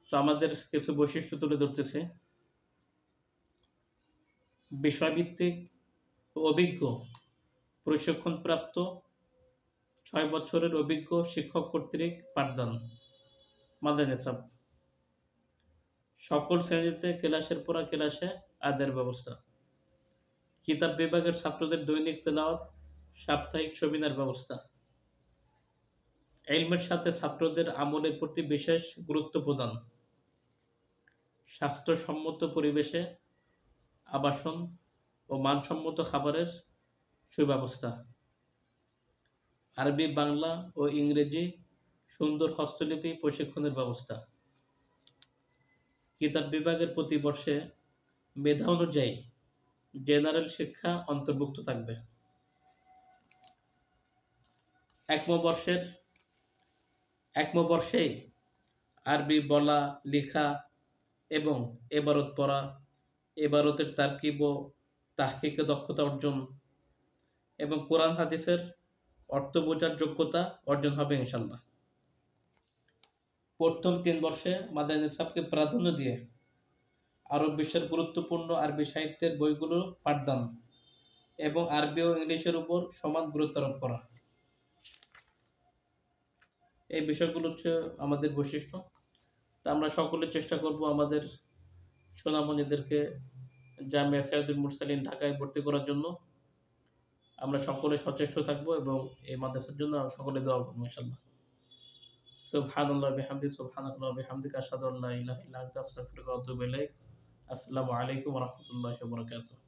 তো আমাদের কিছু বৈশিষ্ট্য তুলে ধরতেছি। বিষয়ভিত্তিক ও অভিজ্ঞ প্রশিক্ষণপ্রাপ্ত ৬ বছরের অভিজ্ঞ শিক্ষক কর্তৃক পাঠদান। মাদানিসাব সকল শ্রেণীতে ক্লাসের পর ক্লাসে আদায়ের ব্যবস্থা। কিতাব বিভাগের ছাত্রদের দৈনিক তেলাওয়াত, সাপ্তাহিক সেমিনার ব্যবস্থা। ইলমের সাথে ছাত্রদের আমলের প্রতি বিশেষ গুরুত্ব প্রদান। স্বাস্থ্যসম্মত পরিবেশে আবাসন ও মানসম্মত খাবারের সুব্যবস্থা। আরবি, বাংলা ও ইংরেজি সুন্দর হস্তলিপি প্রশিক্ষণের ব্যবস্থা। কিতাব বিভাগের প্রতি বর্ষে মেধা অনুযায়ী জেনারেল শিক্ষা অন্তর্ভুক্ত থাকবে। একম বর্ষেই আরবি বলা, লেখা এবং এবারত পড়া, এবারতের তারকিব ও তাহকিকে দক্ষতা অর্জন এবং কোরআন হাদিসের অর্থ বোঝার যোগ্যতা অর্জন হবে ইনশাআল্লাহ। প্রথম ৩ বর্ষে মাদানিসাবকে প্রাধান্য দিয়ে আরব বিশ্বের গুরুত্বপূর্ণ আরবি সাহিত্যের বইগুলো পাঠদান এবং আরবি ও ইংলিশের উপর সমান গুরুত্ব আরোপ করা। এই বিষয়গুলো হচ্ছে আমাদের বৈশিষ্ট্য। তা আমরা সকলে চেষ্টা করব আমাদের সোনামণিদেরকে জামিয়া সাইয়্যিদুল মুরসালিন ঢাকায় ভর্তি করার জন্য। আমরা সকলে সচেষ্ট থাকব এবং এই মাদ্রাসার জন্য সকলে দোয়া করব ইনশাআল্লাহ। সুবহানাল্লাহি ওয়া বিহামদিহি সুবহানাল্লাহি ওয়া বিহামদিহি আশহাদু আল্লা ইলাহা ইল্লা আনতা আস্তাগফিরুকা ওয়া আতুবু ইলাইক। আসসালামু আলাইকুম ওয়া রাহমাতুল্লাহি ওয়া বারাকাতুহু।